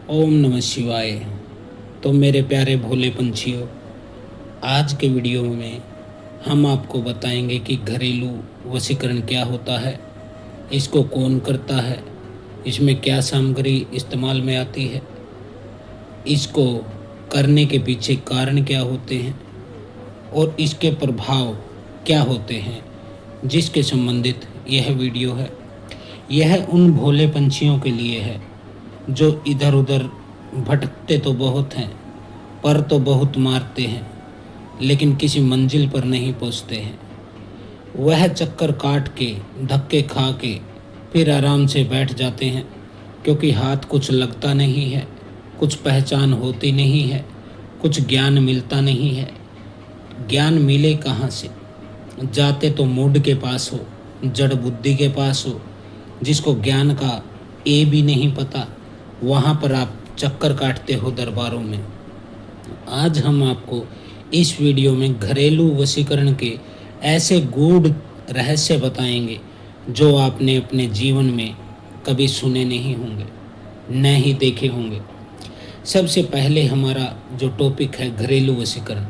ओम नमः शिवाय। तो मेरे प्यारे भोले पंछियों, आज के वीडियो में हम आपको बताएंगे कि घरेलू वशीकरण क्या होता है, इसको कौन करता है, इसमें क्या सामग्री इस्तेमाल में आती है, इसको करने के पीछे कारण क्या होते हैं और इसके प्रभाव क्या होते हैं, जिसके संबंधित यह वीडियो है। यह उन भोले पंछियों के लिए है जो इधर उधर भटकते तो बहुत हैं, पर तो बहुत मारते हैं, लेकिन किसी मंजिल पर नहीं पहुंचते हैं। वह चक्कर काट के, धक्के खा के फिर आराम से बैठ जाते हैं, क्योंकि हाथ कुछ लगता नहीं है, कुछ पहचान होती नहीं है, कुछ ज्ञान मिलता नहीं है। ज्ञान मिले कहाँ से? जाते तो मूड के पास हो, जड़ बुद्धि के पास हो, जिसको ज्ञान का ए भी नहीं पता, वहाँ पर आप चक्कर काटते हो दरबारों में। आज हम आपको इस वीडियो में घरेलू वशीकरण के ऐसे गूढ़ रहस्य बताएंगे जो आपने अपने जीवन में कभी सुने नहीं होंगे, न ही देखे होंगे। सबसे पहले हमारा जो टॉपिक है घरेलू वशीकरण,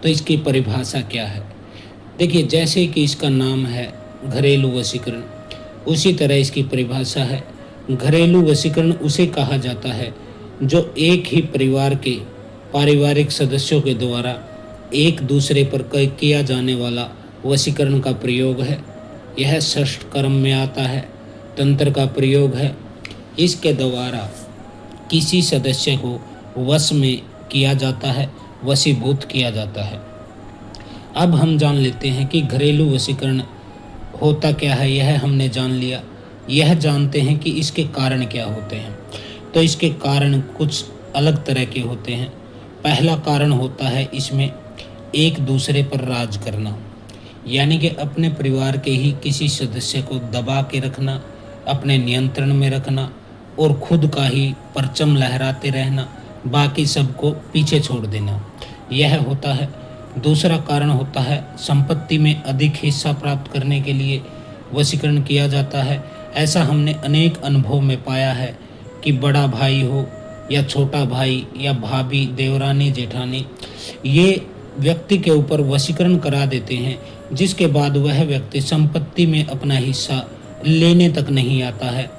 तो इसकी परिभाषा क्या है? देखिए, जैसे कि इसका नाम है घरेलू वशीकरण, उसी तरह इसकी परिभाषा है। घरेलू वशीकरण उसे कहा जाता है जो एक ही परिवार के पारिवारिक सदस्यों के द्वारा एक दूसरे पर किया जाने वाला वशीकरण का प्रयोग है। यह षष्ठ कर्म में आता है, तंत्र का प्रयोग है। इसके द्वारा किसी सदस्य को वश में किया जाता है, वशीभूत किया जाता है। अब हम जान लेते हैं कि घरेलू वशीकरण होता क्या है। यह हमने जान लिया। यह जानते हैं कि इसके कारण क्या होते हैं। तो इसके कारण कुछ अलग तरह के होते हैं। पहला कारण होता है इसमें एक दूसरे पर राज करना, यानी कि अपने परिवार के ही किसी सदस्य को दबा के रखना, अपने नियंत्रण में रखना और खुद का ही परचम लहराते रहना, बाकी सबको पीछे छोड़ देना, यह होता है। दूसरा कारण होता है संपत्ति में अधिक हिस्सा प्राप्त करने के लिए वशीकरण किया जाता है। ऐसा हमने अनेक अनुभव में पाया है कि बड़ा भाई हो या छोटा भाई या भाभी, देवरानी, जेठानी, ये व्यक्ति के ऊपर वशीकरण करा देते हैं, जिसके बाद वह व्यक्ति संपत्ति में अपना हिस्सा लेने तक नहीं आता है।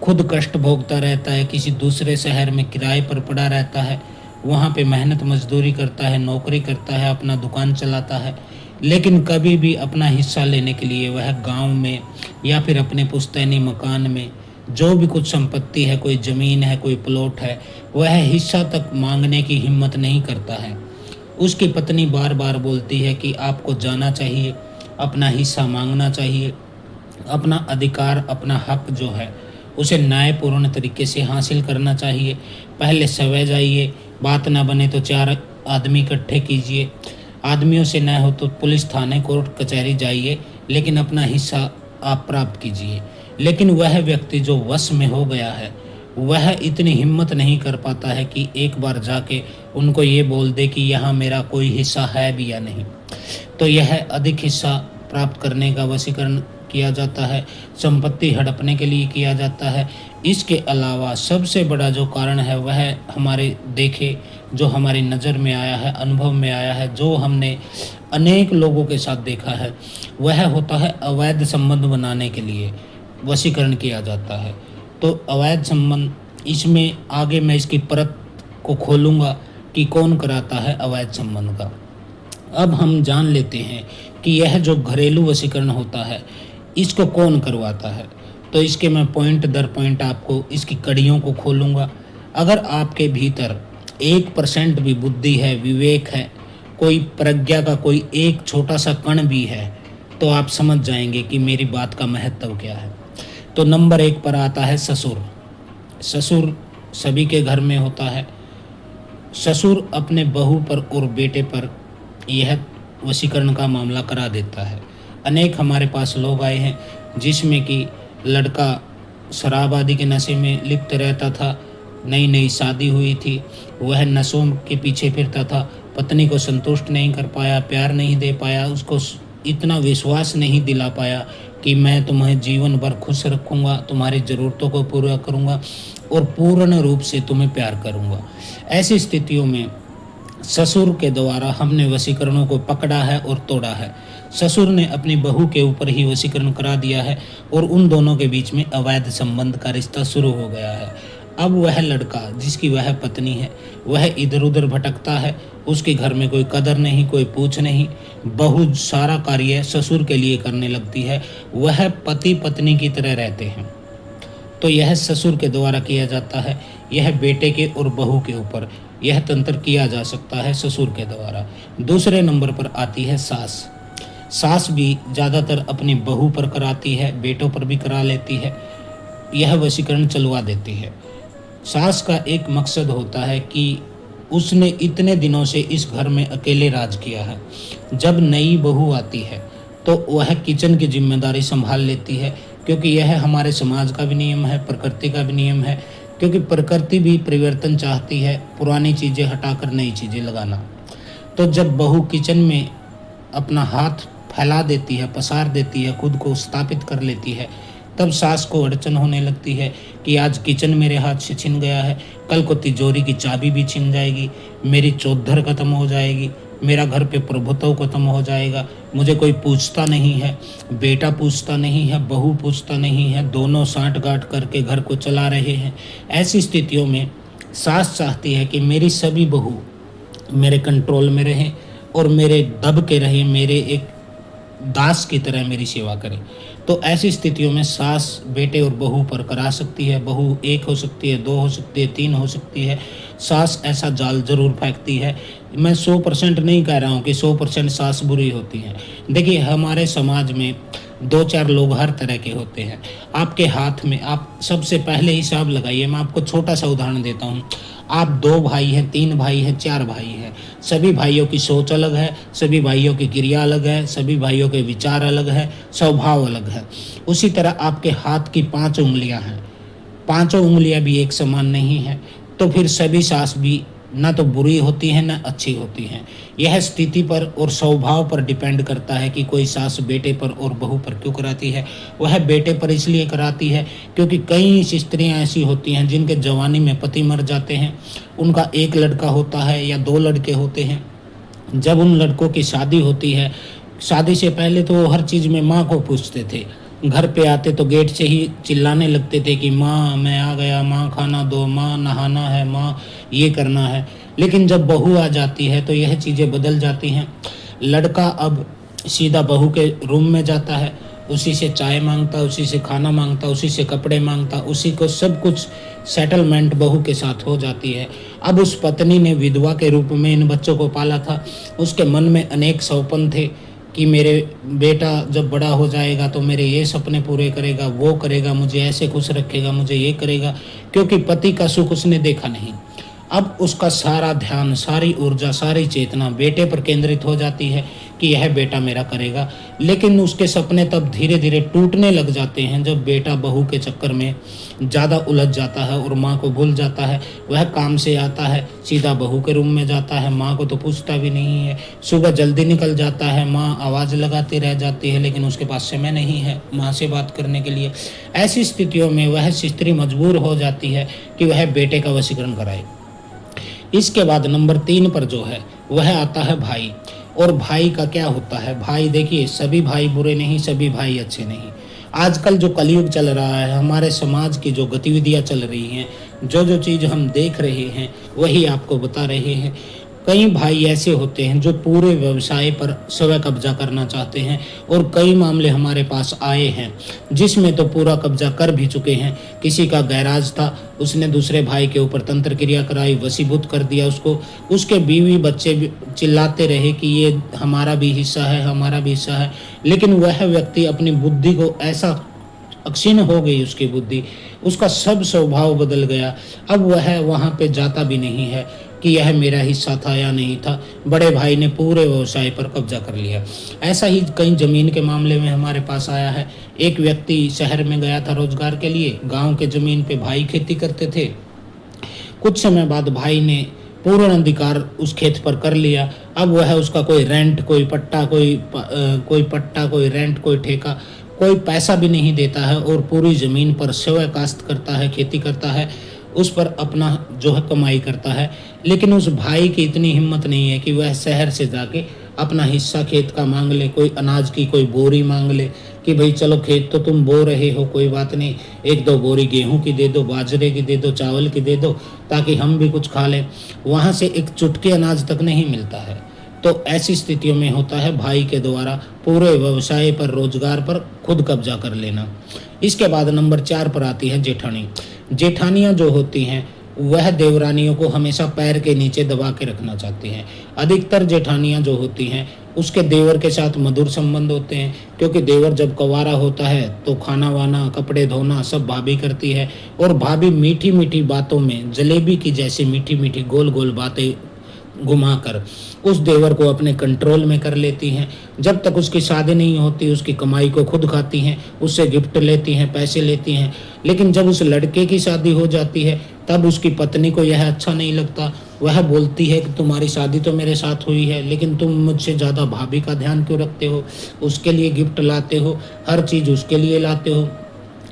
खुद कष्ट भोगता रहता है, किसी दूसरे शहर में किराए पर पड़ा रहता है, वहाँ पे मेहनत मजदूरी करता है, नौकरी करता है, अपना दुकान चलाता है, लेकिन कभी भी अपना हिस्सा लेने के लिए वह गांव में या फिर अपने पुश्तैनी मकान में जो भी कुछ संपत्ति है, कोई ज़मीन है, कोई प्लॉट है, वह हिस्सा तक मांगने की हिम्मत नहीं करता है। उसकी पत्नी बार बार बोलती है कि आपको जाना चाहिए, अपना हिस्सा मांगना चाहिए, अपना अधिकार, अपना हक जो है उसे न्यायपूर्ण तरीके से हासिल करना चाहिए। पहले सवै जाइए, बात ना बने तो 4 आदमी इकट्ठे कीजिए, आदमियों से न हो तो पुलिस थाने, कोर्ट कचहरी जाइए, लेकिन अपना हिस्सा आप प्राप्त कीजिए। लेकिन वह व्यक्ति जो वश में हो गया है, वह इतनी हिम्मत नहीं कर पाता है कि एक बार जाके उनको ये बोल दे कि यहाँ मेरा कोई हिस्सा है भी या नहीं। तो यह अधिक हिस्सा प्राप्त करने का वशीकरण किया जाता है, संपत्ति हड़पने के लिए किया जाता है। इसके अलावा सबसे बड़ा जो कारण है वह हमारे देखे, जो हमारी नज़र में आया है, अनुभव में आया है, जो हमने अनेक लोगों के साथ देखा है, वह होता है अवैध संबंध बनाने के लिए वशीकरण किया जाता है। तो अवैध संबंध, इसमें आगे मैं इसकी परत को खोलूँगा कि कौन कराता है अवैध संबंध का। अब हम जान लेते हैं कि यह जो घरेलू वशीकरण होता है, इसको कौन करवाता है। तो इसके मैं पॉइंट दर पॉइंट आपको इसकी कड़ियों को खोलूँगा। अगर आपके भीतर 1% भी बुद्धि है, विवेक है, कोई प्रज्ञा का कोई एक छोटा सा कण भी है, तो आप समझ जाएंगे कि मेरी बात का महत्व क्या है। तो नंबर 1 पर आता है ससुर। ससुर सभी के घर में होता है। ससुर अपने बहू पर और बेटे पर यह वशीकरण का मामला करा देता है। अनेक हमारे पास लोग आए हैं जिसमें कि लड़का शराब आदि के नशे में लिप्त रहता था, नई नई शादी हुई थी, वह नशों के पीछे फिरता था, पत्नी को संतुष्ट नहीं कर पाया, प्यार नहीं दे पाया, उसको इतना विश्वास नहीं दिला पाया कि मैं तुम्हें जीवन भर खुश रखूँगा, तुम्हारी ज़रूरतों को पूरा करूँगा और पूर्ण रूप से तुम्हें प्यार करूँगा। ऐसी स्थितियों में ससुर के द्वारा हमने वशीकरणों को पकड़ा है और तोड़ा है। ससुर ने अपनी बहू के ऊपर ही वशीकरण करा दिया है और उन दोनों के बीच में अवैध संबंध का रिश्ता शुरू हो गया है। अब वह लड़का जिसकी वह पत्नी है, वह इधर उधर भटकता है, उसके घर में कोई कदर नहीं, कोई पूछ नहीं। बहू सारा कार्य ससुर के लिए करने लगती है, वह पति पत्नी की तरह रहते हैं। तो यह ससुर के द्वारा किया जाता है। यह बेटे के और बहू के ऊपर यह तंत्र किया जा सकता है ससुर के द्वारा। दूसरे नंबर पर आती है सास। सास भी ज़्यादातर अपनी बहू पर कराती है, बेटों पर भी करा लेती है, यह वशीकरण चलवा देती है। सास का एक मकसद होता है कि उसने इतने दिनों से इस घर में अकेले राज किया है। जब नई बहू आती है तो वह किचन की जिम्मेदारी संभाल लेती है, क्योंकि यह हमारे समाज का भी नियम है, प्रकृति का भी नियम है, क्योंकि प्रकृति भी परिवर्तन चाहती है, पुरानी चीज़ें हटाकर नई चीज़ें लगाना। तो जब बहू किचन में अपना हाथ फैला देती है, पसार देती है, खुद को स्थापित कर लेती है, तब सास को अड़चन होने लगती है कि आज किचन मेरे हाथ से छिन गया है, कल को तिजोरी की चाबी भी छिन जाएगी, मेरी चौधर खत्म हो जाएगी, मेरा घर पे प्रभुत्व खत्म हो जाएगा, मुझे कोई पूछता नहीं है, बेटा पूछता नहीं है, बहू पूछता नहीं है, दोनों साँठ गाँठ करके घर को चला रहे हैं। ऐसी स्थितियों में सास चाहती है कि मेरी सभी बहू मेरे कंट्रोल में रहें और मेरे दब के रहें, मेरे एक दास की तरह मेरी सेवा करें। तो ऐसी स्थितियों में सास बेटे और बहू पर करा सकती है। बहू एक हो सकती है, दो हो सकती है, तीन हो सकती है। सास ऐसा जाल जरूर फेंकती है। मैं 100% नहीं कह रहा हूँ कि 100% सास बुरी होती है। देखिए, हमारे समाज में 2-4 लोग हर तरह के होते हैं। आपके हाथ में आप सबसे पहले हिसाब लगाइए। मैं आपको छोटा सा उदाहरण देता हूँ। आप 2 भाई हैं, 3 भाई हैं, 4 भाई हैं। सभी भाइयों की सोच अलग है, सभी भाइयों की क्रिया अलग है, सभी भाइयों के विचार अलग है, स्वभाव अलग है। उसी तरह आपके हाथ की 5 उंगलियां हैं, 5 उंगलियां भी एक समान नहीं है। तो फिर सभी सास भी ना तो बुरी होती हैं ना अच्छी होती हैं। यह स्थिति पर और स्वभाव पर डिपेंड करता है कि कोई सास बेटे पर और बहू पर क्यों कराती है। वह बेटे पर इसलिए कराती है क्योंकि कई स्त्रियां ऐसी होती हैं जिनके जवानी में पति मर जाते हैं। उनका एक लड़का होता है या 2 लड़के होते हैं। जब उन लड़कों की शादी होती है, शादी से पहले तो वो हर चीज़ में माँ को पूछते थे। घर पे आते तो गेट से ही चिल्लाने लगते थे कि माँ मैं आ गया, माँ खाना दो, माँ नहाना है, माँ ये करना है। लेकिन जब बहू आ जाती है तो यह चीज़ें बदल जाती हैं। लड़का अब सीधा बहू के रूम में जाता है, उसी से चाय मांगता, उसी से खाना मांगता, उसी से कपड़े मांगता, उसी को सब कुछ सेटलमेंट बहू के साथ हो जाती है। अब उस पत्नी ने विधवा के रूप में इन बच्चों को पाला था। उसके मन में अनेक सपने थे कि मेरे बेटा जब बड़ा हो जाएगा तो मेरे ये सपने पूरे करेगा, वो करेगा, मुझे ऐसे खुश रखेगा, मुझे ये करेगा, क्योंकि पति का सुख उसने देखा नहीं। अब उसका सारा ध्यान, सारी ऊर्जा, सारी चेतना बेटे पर केंद्रित हो जाती है कि यह बेटा मेरा करेगा। लेकिन उसके सपने तब धीरे धीरे टूटने लग जाते हैं जब बेटा बहू के चक्कर में ज़्यादा उलझ जाता है और माँ को भूल जाता है। वह काम से आता है, सीधा बहू के रूम में जाता है, माँ को तो पूछता भी नहीं है। सुबह जल्दी निकल जाता है, माँ आवाज़ लगाती रह जाती है, लेकिन उसके पास समय नहीं है माँ से बात करने के लिए। ऐसी स्थितियों में वह स्त्री मजबूर हो जाती है कि वह बेटे का वशीकरण कराए। इसके बाद नंबर 3 पर जो है वह आता है भाई। और भाई का क्या होता है? भाई देखिए, सभी भाई बुरे नहीं, सभी भाई अच्छे नहीं। आजकल जो कलयुग चल रहा है, हमारे समाज की जो गतिविधियां चल रही हैं, जो चीज़ हम देख रहे हैं वही आपको बता रहे हैं। कई भाई ऐसे होते हैं जो पूरे व्यवसाय पर स्व कब्जा करना चाहते हैं और कई मामले हमारे पास आए हैं जिसमें तो पूरा कब्जा कर भी चुके हैं। किसी का गैराज था, उसने दूसरे भाई के ऊपर तंत्र क्रिया कराई, वशीभूत कर दिया उसको। उसके बीवी बच्चे भी चिल्लाते रहे कि ये हमारा भी हिस्सा है, हमारा भी हिस्सा है। लेकिन वह व्यक्ति अपनी बुद्धि को ऐसा अक्षीण हो गई, उसकी बुद्धि, उसका सब स्वभाव बदल गया। अब वह वहाँ पे जाता भी नहीं है कि यह मेरा हिस्सा था या नहीं था। बड़े भाई ने पूरे व्यवसाय पर कब्जा कर लिया। ऐसा ही कई जमीन के मामले में हमारे पास आया है। एक व्यक्ति शहर में गया था रोजगार के लिए, गांव के जमीन पे भाई खेती करते थे। कुछ समय बाद भाई ने पूर्ण अधिकार उस खेत पर कर लिया। अब वह उसका कोई रेंट, कोई पट्टा, कोई रेंट, कोई ठेका, कोई पैसा भी नहीं देता है और पूरी ज़मीन पर स्वयं काश्त करता है, खेती करता है, उस पर अपना जो है कमाई करता है। लेकिन उस भाई की इतनी हिम्मत नहीं है कि वह शहर से जाके अपना हिस्सा खेत का मांग ले, कोई अनाज की कोई बोरी मांग ले कि भाई चलो खेत तो तुम बो रहे हो, कोई बात नहीं, 1-2 बोरी गेहूं की दे दो, बाजरे की दे दो, चावल की दे दो, ताकि हम भी कुछ खा लें। वहाँ से एक चुटकी अनाज तक नहीं मिलता है। तो ऐसी स्थितियों में होता है भाई के द्वारा पूरे व्यवसाय पर, रोजगार पर खुद कब्जा कर लेना। इसके बाद नंबर 4 पर आती है जेठानी। जेठानियाँ जो होती हैं वह देवरानियों को हमेशा पैर के नीचे दबा के रखना चाहती हैं। अधिकतर जेठानियाँ जो होती हैं उसके देवर के साथ मधुर संबंध होते हैं, क्योंकि देवर जब कुंवारा होता है तो खाना वाना, कपड़े धोना सब भाभी करती है, और भाभी मीठी मीठी बातों में जलेबी की जैसी मीठी मीठी गोल गोल बातें घुमाकर उस देवर को अपने कंट्रोल में कर लेती हैं। जब तक उसकी शादी नहीं होती उसकी कमाई को खुद खाती हैं, उससे गिफ्ट लेती हैं, पैसे लेती हैं। लेकिन जब उस लड़के की शादी हो जाती है तब उसकी पत्नी को यह अच्छा नहीं लगता। वह बोलती है कि तुम्हारी शादी तो मेरे साथ हुई है, लेकिन तुम मुझसे ज़्यादा भाभी का ध्यान क्यों रखते हो, उसके लिए गिफ्ट लाते हो, हर चीज़ उसके लिए लाते हो,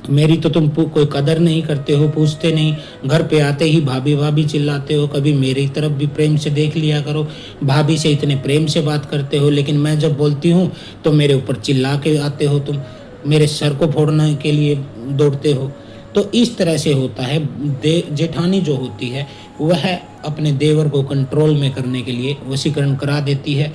मेरी तो तुम कोई कदर नहीं करते हो, पूछते नहीं, घर पे आते ही भाभी भाभी चिल्लाते हो। कभी मेरी तरफ भी प्रेम से देख लिया करो, भाभी से इतने प्रेम से बात करते हो, लेकिन मैं जब बोलती हूँ तो मेरे ऊपर चिल्ला के आते हो, तुम मेरे सर को फोड़ने के लिए दौड़ते हो। तो इस तरह से होता है। जेठानी जो होती है वह अपने देवर को कंट्रोल में करने के लिए वशीकरण करा देती है।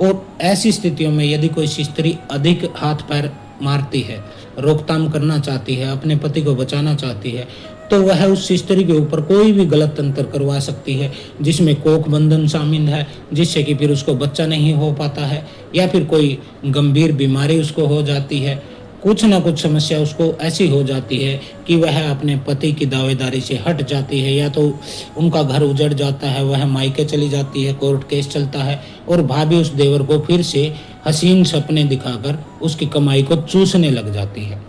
और ऐसी स्थितियों में यदि कोई स्त्री अधिक हाथ पैर मारती है, रोकथाम करना चाहती है, अपने पति को बचाना चाहती है, तो वह उस स्त्री के ऊपर कोई भी गलत तंत्र करवा सकती है, जिसमें कोख बंधन शामिल है, जिससे कि फिर उसको बच्चा नहीं हो पाता है, या फिर कोई गंभीर बीमारी उसको हो जाती है, कुछ ना कुछ समस्या उसको ऐसी हो जाती है कि वह अपने पति की दावेदारी से हट जाती है, या तो उनका घर उजड़ जाता है, वह मायके चली जाती है, कोर्ट केस चलता है, और भाभी उस देवर को फिर से हसीन सपने दिखाकर उसकी कमाई को चूसने लग जाती है।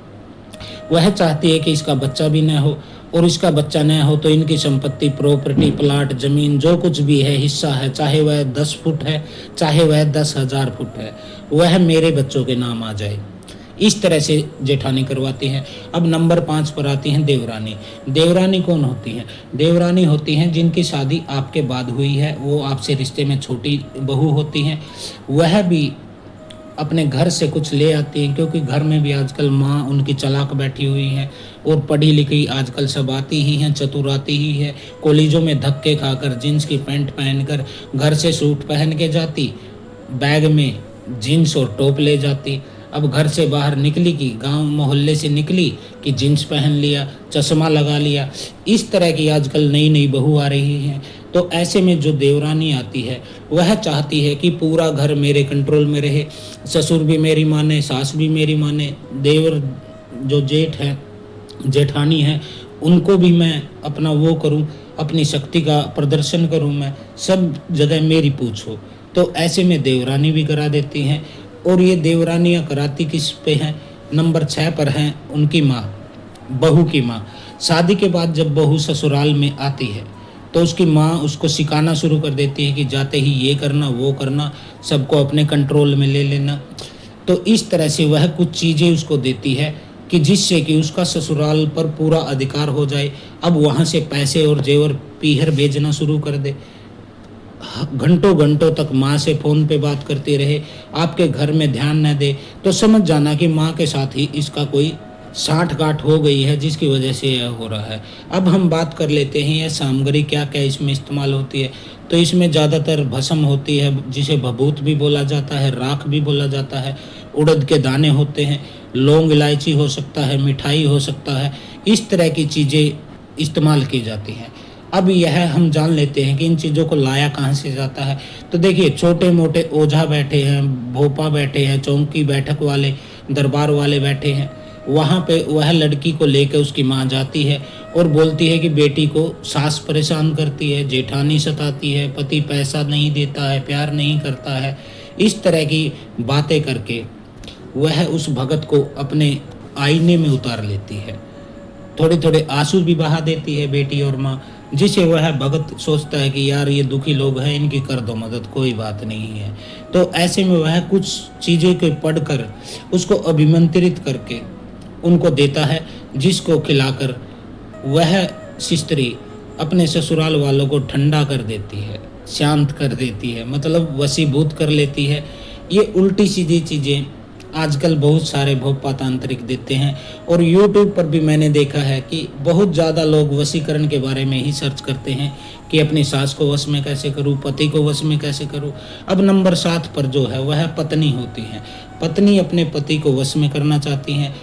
वह चाहती है कि इसका बच्चा भी न हो, और इसका बच्चा न हो तो इनकी संपत्ति, प्रॉपर्टी, प्लाट, जमीन, जो कुछ भी है, हिस्सा है, चाहे वह 10 फुट है, चाहे वह 10,000 फुट है, वह मेरे बच्चों के नाम आ जाए। इस तरह से जेठानी करवाती हैं। अब नंबर 5 पर आती हैं देवरानी। देवरानी कौन होती हैं? देवरानी होती हैं जिनकी शादी आपके बाद हुई है, वो आपसे रिश्ते में छोटी बहू होती हैं। वह भी अपने घर से कुछ ले आती हैं, क्योंकि घर में भी आजकल माँ उनकी चालाक बैठी हुई है, और पढ़ी लिखी आजकल सब आती ही हैं, चतुर आती ही है। कॉलेजों में धक्के खाकर जीन्स की पैंट पहनकर घर से सूट पहन के जाती, बैग में जीन्स और टॉप ले जाती। अब घर से बाहर निकली कि गांव मोहल्ले से निकली कि जीन्स पहन लिया, चश्मा लगा लिया। इस तरह की आजकल नई नई बहू आ रही हैं। तो ऐसे में जो देवरानी आती है वह चाहती है कि पूरा घर मेरे कंट्रोल में रहे, ससुर भी मेरी माने, सास भी मेरी माने, देवर जो जेठ है, जेठानी है, उनको भी मैं अपना वो करूं, अपनी शक्ति का प्रदर्शन करूं, मैं सब जगह मेरी पूछ हो। तो ऐसे में देवरानी भी करा देती हैं। और ये देवरानियाँ कराती किस पे हैं? नंबर 6 पर हैं उनकी माँ, बहू की माँ। शादी के बाद जब बहू ससुराल में आती है तो उसकी माँ उसको सिखाना शुरू कर देती है कि जाते ही ये करना, वो करना, सबको अपने कंट्रोल में ले लेना। तो इस तरह से वह कुछ चीज़ें उसको देती है कि जिससे कि उसका ससुराल पर पूरा अधिकार हो जाए। अब वहाँ से पैसे और जेवर पीहर भेजना शुरू कर दे, घंटों घंटों तक माँ से फ़ोन पे बात करती रहे, आपके घर में ध्यान न दे, तो समझ जाना कि माँ के साथ ही इसका कोई साठ गांठ हो गई है, जिसकी वजह से यह हो रहा है। अब हम बात कर लेते हैं यह सामग्री क्या क्या इसमें इस्तेमाल होती है। तो इसमें ज़्यादातर भस्म होती है, जिसे भभूत भी बोला जाता है, राख भी बोला जाता है, उड़द के दाने होते हैं, लौंग इलायची हो सकता है, मिठाई हो सकता है, इस तरह की चीज़ें इस्तेमाल की जाती हैं। अब यह हम जान लेते हैं कि इन चीज़ों को लाया कहाँ से जाता है। तो देखिए, छोटे मोटे ओझा बैठे हैं, भोपा बैठे हैं, चौकी बैठक वाले, दरबार वाले बैठे हैं, वहाँ पे वह लड़की को लेकर उसकी माँ जाती है और बोलती है कि बेटी को सास परेशान करती है, जेठानी सताती है, पति पैसा नहीं देता है, प्यार नहीं करता है। इस तरह की बातें करके वह उस भगत को अपने आईने में उतार लेती है। थोड़े थोड़े आंसू भी बहा देती है बेटी और माँ, जिसे वह भगत सोचता है कि यार ये दुखी लोग हैं, इनकी कर दो मदद, कोई बात नहीं है। तो ऐसे में वह कुछ चीज़ें को पढ़कर उसको अभिमंत्रित करके उनको देता है, जिसको खिलाकर वह स्त्री अपने ससुराल वालों को ठंडा कर देती है, शांत कर देती है, मतलब वशीभूत कर लेती है। ये उल्टी सीधी चीज़ें आजकल बहुत सारे भोपा तांत्रिक देते हैं, और यूट्यूब पर भी मैंने देखा है कि बहुत ज़्यादा लोग वशीकरण के बारे में ही सर्च करते हैं कि अपनी सास को वश में कैसे करूं, पति को वश में कैसे करूं। अब नंबर 7 पर जो है वह पत्नी होती है। पत्नी अपने पति को वश में करना चाहती हैं।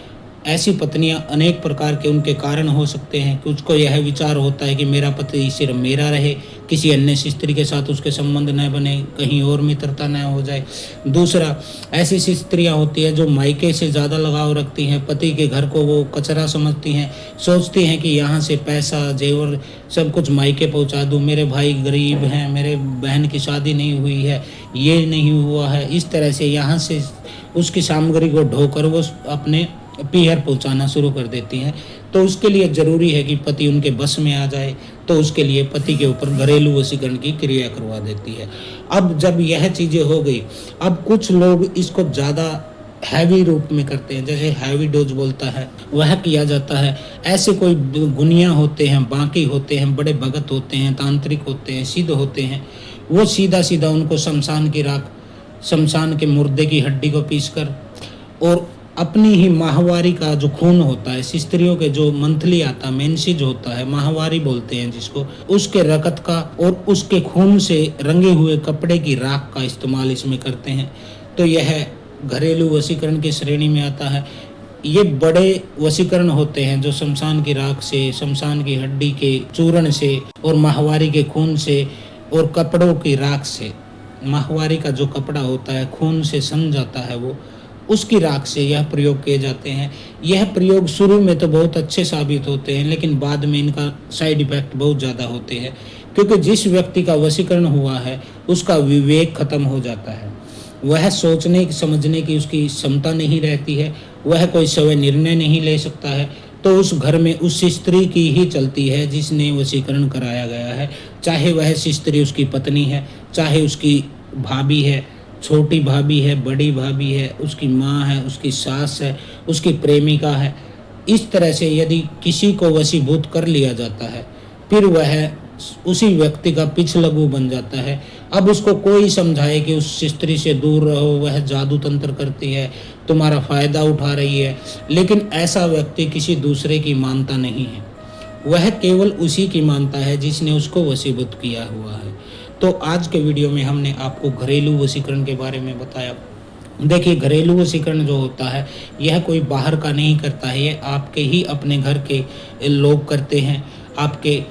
ऐसी पत्नियां अनेक प्रकार के उनके कारण हो सकते हैं कि उसको यह विचार होता है कि मेरा पति सिर्फ मेरा रहे, किसी अन्य स्त्री के साथ उसके संबंध न बने, कहीं और मित्रता न हो जाए। दूसरा, ऐसी स्त्रियां होती है जो मायके से ज़्यादा लगाव रखती हैं, पति के घर को वो कचरा समझती हैं, सोचती हैं कि यहाँ से पैसा जेवर सब कुछ मायके पहुँचा दूँ, मेरे भाई गरीब हैं, मेरे बहन की शादी नहीं हुई है, ये नहीं हुआ है। इस तरह से यहाँ से उसकी सामग्री को ढोकर वो अपने पीहर पहुंचाना शुरू कर देती हैं। तो उसके लिए ज़रूरी है कि पति उनके बस में आ जाए, तो उसके लिए पति के ऊपर घरेलू वशीकरण की क्रिया करवा देती है। अब जब यह चीज़ें हो गई, अब कुछ लोग इसको ज़्यादा हैवी रूप में करते हैं, जैसे हैवी डोज बोलता है वह किया जाता है। ऐसे कोई गुनिया होते हैं, बाकी होते हैं, बड़े भगत होते हैं, तांत्रिक होते हैं, सिद्ध होते हैं, वो सीधा सीधा उनको शमशान की राख, शमशान के मुर्दे की हड्डी को पीसकर और अपनी ही माहवारी का जो खून होता है, स्त्रियों के जो मंथली आता है, मेंसेज होता है, माहवारी बोलते हैं जिसको, उसके रकत का और उसके खून से रंगे हुए कपड़े की राख का इस्तेमाल इसमें करते हैं। तो यह घरेलू वशीकरण की श्रेणी में आता है। ये बड़े वशीकरण होते हैं जो शमशान की राख से, शमशान की हड्डी के चूर्ण से और माहवारी के खून से और कपड़ों की राख से, माहवारी का जो कपड़ा होता है खून से सन जाता है, वो उसकी राख से यह प्रयोग किए जाते हैं। यह प्रयोग शुरू में तो बहुत अच्छे साबित होते हैं, लेकिन बाद में इनका साइड इफेक्ट बहुत ज़्यादा होते हैं, क्योंकि जिस व्यक्ति का वशीकरण हुआ है उसका विवेक खत्म हो जाता है, वह सोचने समझने की उसकी क्षमता नहीं रहती है, वह कोई स्वयं निर्णय नहीं ले सकता है। तो उस घर में उस स्त्री की ही चलती है जिसने वशीकरण कराया गया है, चाहे वह स्त्री उसकी पत्नी है, चाहे उसकी भाभी है, छोटी भाभी है, बड़ी भाभी है, उसकी माँ है, उसकी सास है, उसकी प्रेमिका है। इस तरह से यदि किसी को वशीभूत कर लिया जाता है, फिर वह उसी व्यक्ति का पिछलगू बन जाता है। अब उसको कोई समझाए कि उस स्त्री से दूर रहो, वह जादू तंत्र करती है, तुम्हारा फायदा उठा रही है, लेकिन ऐसा व्यक्ति किसी दूसरे की मानता नहीं है, वह केवल उसी की मानता है जिसने उसको वशीभूत किया हुआ है। तो आज के वीडियो में हमने आपको घरेलू वशीकरण के बारे में बताया। देखिए, घरेलू वशीकरण जो होता है यह कोई बाहर का नहीं करता है, ये आपके ही अपने घर के लोग करते हैं, आपके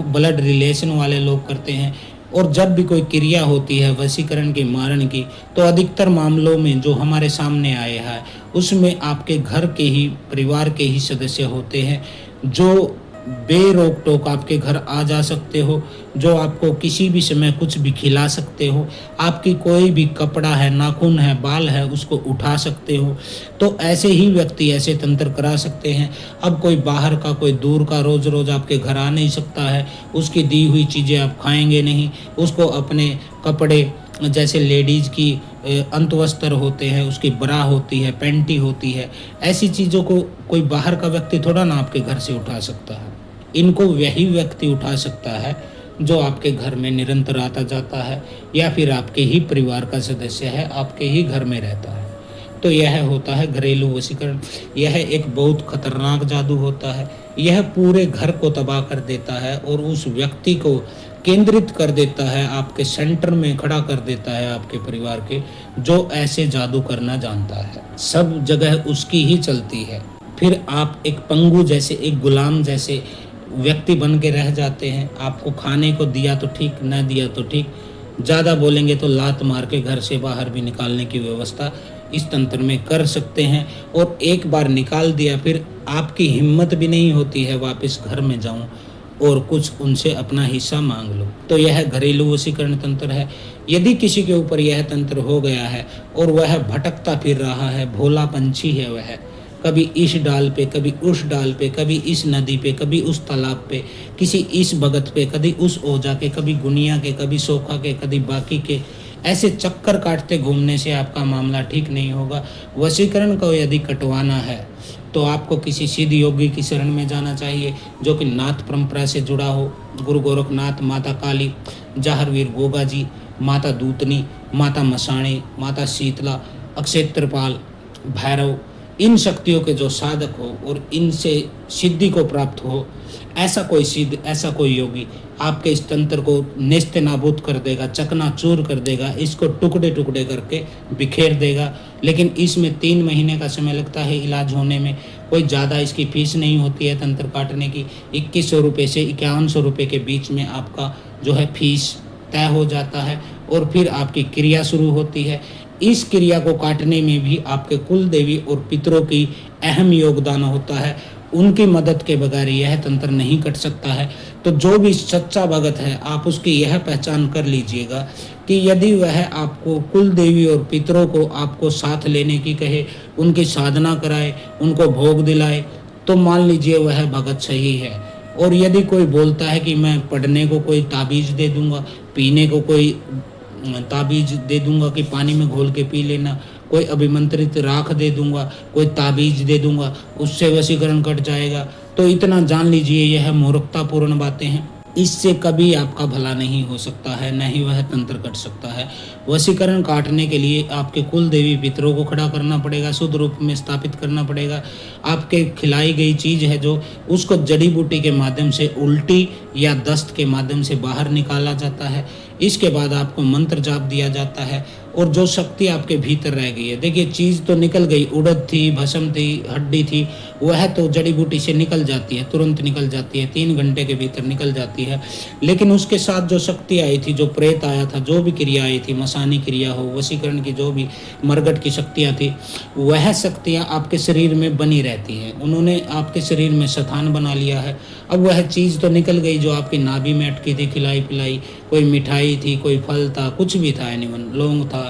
ब्लड रिलेशन वाले लोग करते हैं। और जब भी कोई क्रिया होती है वशीकरण की, मारण की, तो अधिकतर मामलों में जो हमारे सामने आए हैं उसमें आपके घर के ही, परिवार के ही सदस्य होते हैं जो बेरोक टोक आपके घर आ जा सकते हो, जो आपको किसी भी समय कुछ भी खिला सकते हो, आपकी कोई भी कपड़ा है, नाखून है, बाल है, उसको उठा सकते हो। तो ऐसे ही व्यक्ति ऐसे तंत्र करा सकते हैं। अब कोई बाहर का, कोई दूर का रोज रोज आपके घर आ नहीं सकता है, उसकी दी हुई चीज़ें आप खाएंगे नहीं, उसको अपने कपड़े जैसे लेडीज़ की अंतवस्त्र होते हैं, उसकी ब्रा होती है, पैंटी होती है, ऐसी चीज़ों को कोई बाहर का व्यक्ति थोड़ा ना आपके घर से उठा सकता है। इनको वही व्यक्ति उठा सकता है जो आपके घर में निरंतर आता जाता है या फिर आपके ही परिवार का सदस्य है, आपके ही घर में रहता है। तो यह होता है घरेलू वशीकरण। यह एक बहुत खतरनाक जादू होता है। यह पूरे घर को तबाह कर देता है और उस व्यक्ति को केंद्रित कर देता है, आपके सेंटर में खड़ा कर देता है आपके परिवार के, जो ऐसे जादू करना जानता है। सब जगह उसकी ही चलती है। फिर आप एक पंगु जैसे, एक गुलाम जैसे व्यक्ति बन के रह जाते हैं। आपको खाने को दिया तो ठीक, न दिया तो ठीक, ज़्यादा बोलेंगे तो लात मार के घर से बाहर भी निकालने की व्यवस्था इस तंत्र में कर सकते हैं। और एक बार निकाल दिया फिर आपकी हिम्मत भी नहीं होती है वापस घर में जाऊं और कुछ उनसे अपना हिस्सा मांग लो। तो यह घरेलू वशीकरण तंत्र है। यदि किसी के ऊपर यह तंत्र हो गया है और वह भटकता फिर रहा है, भोला पंछी है वह, कभी इस डाल पे, कभी उस डाल पे, कभी इस नदी पे, कभी उस तालाब पे, किसी इस भगत पे, कभी उस ओझा के, कभी गुनिया के, कभी सोखा के, कभी बाकी के, ऐसे चक्कर काटते घूमने से आपका मामला ठीक नहीं होगा। वशीकरण को यदि कटवाना है तो आपको किसी सिद्ध योगी की शरण में जाना चाहिए जो कि नाथ परंपरा से जुड़ा हो। गुरु गोरखनाथ, माता काली, जाहरवीर गोगा जी, माता दूतनी, माता मसाणी, माता शीतला, अक्षेत्रपाल, भैरव, इन शक्तियों के जो साधक हो और इनसे सिद्धि को प्राप्त हो, ऐसा कोई सिद्ध, ऐसा कोई योगी आपके इस तंत्र को नेस्त नाबूद कर देगा, चकनाचूर कर देगा, इसको टुकड़े टुकड़े करके बिखेर देगा। लेकिन इसमें 3 महीने का समय लगता है इलाज होने में। कोई ज़्यादा इसकी फीस नहीं होती है तंत्र काटने की। 2100 रुपये से 5100 रुपये के बीच में आपका जो है फीस तय हो जाता है और फिर आपकी क्रिया शुरू होती है। इस क्रिया को काटने में भी आपके कुल देवी और पितरों की अहम योगदान होता है। उनकी मदद के बगैर यह तंत्र नहीं कट सकता है। तो जो भी सच्चा भगत है, आप उसकी यह पहचान कर लीजिएगा कि यदि वह आपको कुल देवी और पितरों को आपको साथ लेने की कहे, उनकी साधना कराए, उनको भोग दिलाए, तो मान लीजिए वह भगत सही है। और यदि कोई बोलता है कि मैं पढ़ने को कोई ताबीज़ दे दूंगा, पीने को कोई ताबीज़ दे दूंगा कि पानी में घोल के पी लेना, कोई अभिमंत्रित राख दे दूंगा, कोई ताबीज़ दे दूंगा, उससे वशीकरण कट जाएगा, तो इतना जान लीजिए यह मूर्खतापूर्ण बातें हैं। इससे कभी आपका भला नहीं हो सकता है, न ही वह तंत्र कट सकता है। वशीकरण काटने के लिए आपके कुल देवी पितरों को खड़ा करना पड़ेगा, शुद्ध रूप में स्थापित करना पड़ेगा। आपके खिलाई गई चीज़ है जो, उसको जड़ी बूटी के माध्यम से, उल्टी या दस्त के माध्यम से बाहर निकाला जाता है। इसके बाद आपको मंत्र जाप दिया जाता है और जो शक्ति आपके भीतर रह गई है, देखिए चीज़ तो निकल गई, उड़द थी, भस्म थी, हड्डी थी, वह तो जड़ी बूटी से निकल जाती है, तुरंत निकल जाती है, 3 घंटे के भीतर निकल जाती है। लेकिन उसके साथ जो शक्ति आई थी, जो प्रेत आया था, जो भी क्रिया आई थी, मसानी क्रिया हो, वशीकरण की जो भी मरगट की शक्तियाँ थी, वह शक्तियाँ आपके शरीर में बनी रहती हैं। उन्होंने आपके शरीर में स्थान बना लिया है। अब वह चीज़ तो निकल गई जो आपकी नाभि में अटकी थी, खिलाई पिलाई, कोई मिठाई थी, कोई फल था, कुछ भी था, एनिमल लौंग था,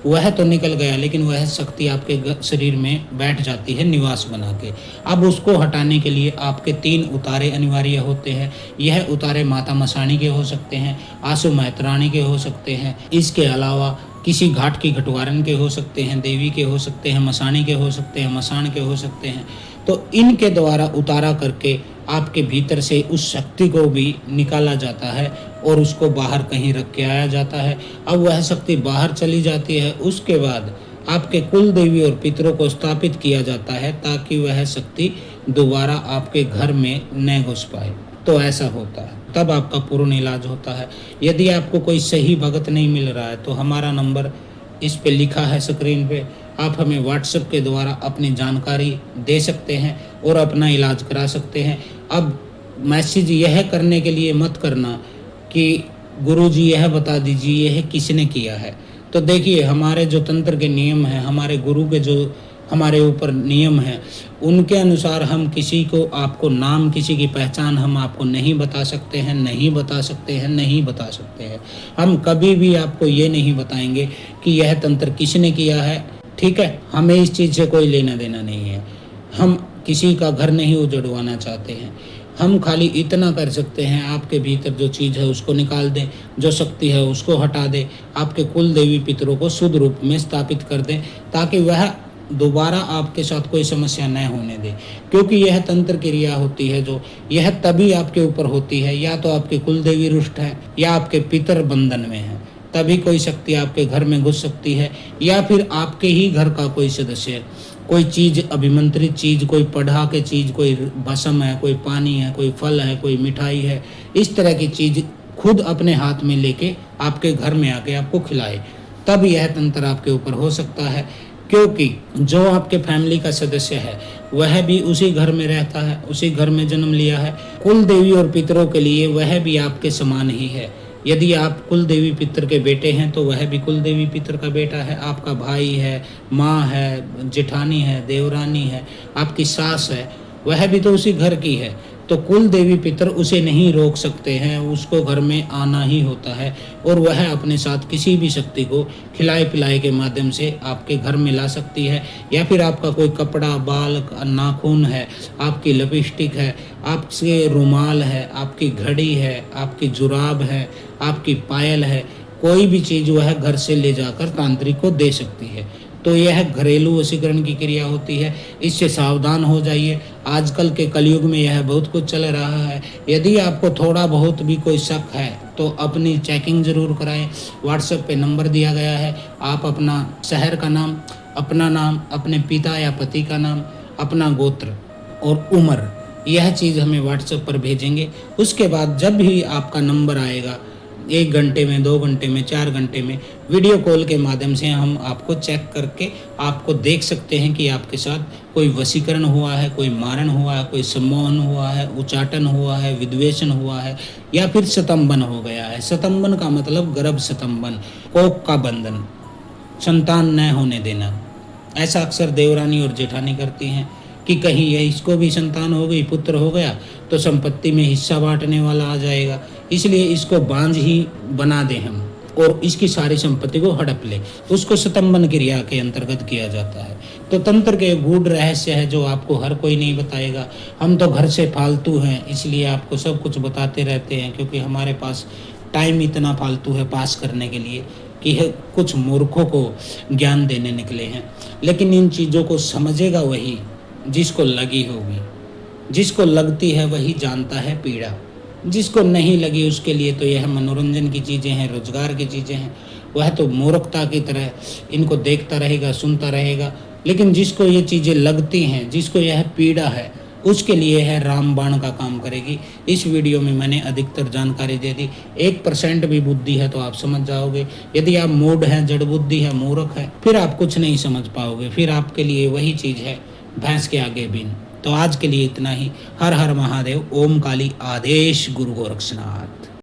वह तो निकल गया, लेकिन वह शक्ति आपके शरीर में बैठ जाती है निवास बना के। अब उसको हटाने के लिए आपके 3 उतारे अनिवार्य होते हैं। यह उतारे माता मसाणी के हो सकते हैं, आंसू मैत्राणी के हो सकते हैं, इसके अलावा किसी घाट की घटवारन के हो सकते हैं, देवी के हो सकते हैं, मसाणी के हो सकते हैं, मसान के हो सकते हैं। तो इनके द्वारा उतारा करके आपके भीतर से उस शक्ति को भी निकाला जाता है और उसको बाहर कहीं रख के आया जाता है। अब वह शक्ति बाहर चली जाती है, उसके बाद आपके कुल देवी और पितरों को स्थापित किया जाता है ताकि वह शक्ति दोबारा आपके घर में न घुस पाए। तो ऐसा होता है, तब आपका पूर्ण इलाज होता है। यदि आपको कोई सही भगत नहीं मिल रहा है तो हमारा नंबर इस पे लिखा है स्क्रीन पे, आप हमें व्हाट्सएप के द्वारा अपनी जानकारी दे सकते हैं और अपना इलाज करा सकते हैं। अब मैसेज यह करने के लिए मत करना कि गुरुजी यह बता दीजिए यह किसने किया है। तो देखिए, हमारे जो तंत्र के नियम हैं, हमारे गुरु के जो हमारे ऊपर नियम हैं, उनके अनुसार हम किसी को, आपको नाम, किसी की पहचान हम आपको नहीं बता सकते हैं, नहीं बता सकते हैं, नहीं बता सकते हैं। हम कभी भी आपको ये नहीं बताएंगे कि यह तंत्र किसने किया है, ठीक है। हमें इस चीज़ से कोई लेना देना नहीं है। हम किसी का घर नहीं उजड़वाना चाहते हैं। हम खाली इतना कर सकते हैं, आपके भीतर जो चीज़ है उसको निकाल दें, जो शक्ति है उसको हटा दें, आपके कुल देवी पितरों को शुद्ध रूप में स्थापित कर दें ताकि वह दोबारा आपके साथ कोई समस्या न होने दे। क्योंकि यह तंत्र क्रिया होती है जो, यह तभी आपके ऊपर होती है या तो आपके कुल देवी रुष्ट है या आपके पितर बंधन में है, तभी कोई शक्ति आपके घर में घुस सकती है। या फिर आपके ही घर का कोई सदस्य, कोई चीज़, अभिमंत्रित चीज़, कोई पढ़ा के चीज़, कोई भस्म है, कोई पानी है, कोई फल है, कोई मिठाई है, इस तरह की चीज़ खुद अपने हाथ में लेके आपके घर में आके आपको खिलाए, तब यह तंत्र आपके ऊपर हो सकता है। क्योंकि जो आपके फैमिली का सदस्य है वह भी उसी घर में रहता है, उसी घर में जन्म लिया है। कुल देवी और पितरों के लिए वह भी आपके समान ही है। यदि आप कुल देवी पितर के बेटे हैं तो वह भी कुल देवी पितर का बेटा है, आपका भाई है, माँ है, जेठानी है, देवरानी है, आपकी सास है, वह भी तो उसी घर की है। तो कुल देवी पितर उसे नहीं रोक सकते हैं, उसको घर में आना ही होता है और वह अपने साथ किसी भी शक्ति को खिलाए पिलाए के माध्यम से आपके घर में ला सकती है। या फिर आपका कोई कपड़ा, बाल, नाखून है, आपकी लिपस्टिक है, आपके रुमाल है, आपकी घड़ी है, आपकी जुराब है, आपकी पायल है, कोई भी चीज़ वह घर से ले जाकर तांत्रिक को दे सकती है। तो यह घरेलू वशीकरण की क्रिया होती है, इससे सावधान हो जाइए। आजकल के कलयुग में यह बहुत कुछ चल रहा है। यदि आपको थोड़ा बहुत भी कोई शक है तो अपनी चेकिंग ज़रूर कराएं। व्हाट्सएप पे नंबर दिया गया है, आप अपना शहर का नाम, अपना नाम, अपने पिता या पति का नाम, अपना गोत्र और उम्र, यह चीज़ हमें व्हाट्सएप पर भेजेंगे। उसके बाद जब भी आपका नंबर आएगा, 1 घंटे में, 2 घंटे में, 4 घंटे में वीडियो कॉल के माध्यम से हम आपको चेक करके आपको देख सकते हैं कि आपके साथ कोई वशीकरण हुआ है, कोई मारण हुआ है, कोई सम्मोहन हुआ है, उचाटन हुआ है, विद्वेषण हुआ है या फिर स्तंभन हो गया है। स्तंभन का मतलब गर्भ स्तंभन, कोख का बंधन, संतान न होने देना। ऐसा अक्सर देवरानी और जेठानी करती हैं कि कहीं यह इसको भी संतान हो गई, पुत्र हो गया तो संपत्ति में हिस्सा बांटने वाला आ जाएगा, इसलिए इसको बांझ ही बना दें हम और इसकी सारी संपत्ति को हड़प ले। उसको स्तंभन क्रिया के अंतर्गत किया जाता है। तो तंत्र के गूढ़ रहस्य है जो आपको हर कोई नहीं बताएगा। हम तो घर से फालतू हैं, इसलिए आपको सब कुछ बताते रहते हैं, क्योंकि हमारे पास टाइम इतना फालतू है पास करने के लिए कि कुछ मूर्खों को ज्ञान देने निकले हैं। लेकिन इन चीज़ों को समझेगा वही जिसको लगी होगी, जिसको लगती है वही जानता है पीड़ा, जिसको नहीं लगी उसके लिए तो यह मनोरंजन की चीज़ें हैं, रोजगार की चीज़ें हैं, वह तो मूर्खता की तरह इनको देखता रहेगा, सुनता रहेगा। लेकिन जिसको ये चीज़ें लगती हैं, जिसको यह पीड़ा है, उसके लिए है रामबाण का काम करेगी। इस वीडियो में मैंने अधिकतर जानकारी दे दी। 1% भी बुद्धि है तो आप समझ जाओगे। यदि आप मूड हैं, जड़ बुद्धि है, मूर्ख है, फिर आप कुछ नहीं समझ पाओगे। फिर आपके लिए वही चीज़ है भैंस के आगे बीन। तो आज के लिए इतना ही। हर हर महादेव। ओम काली आदेश गुरु गोरक्षनाथ।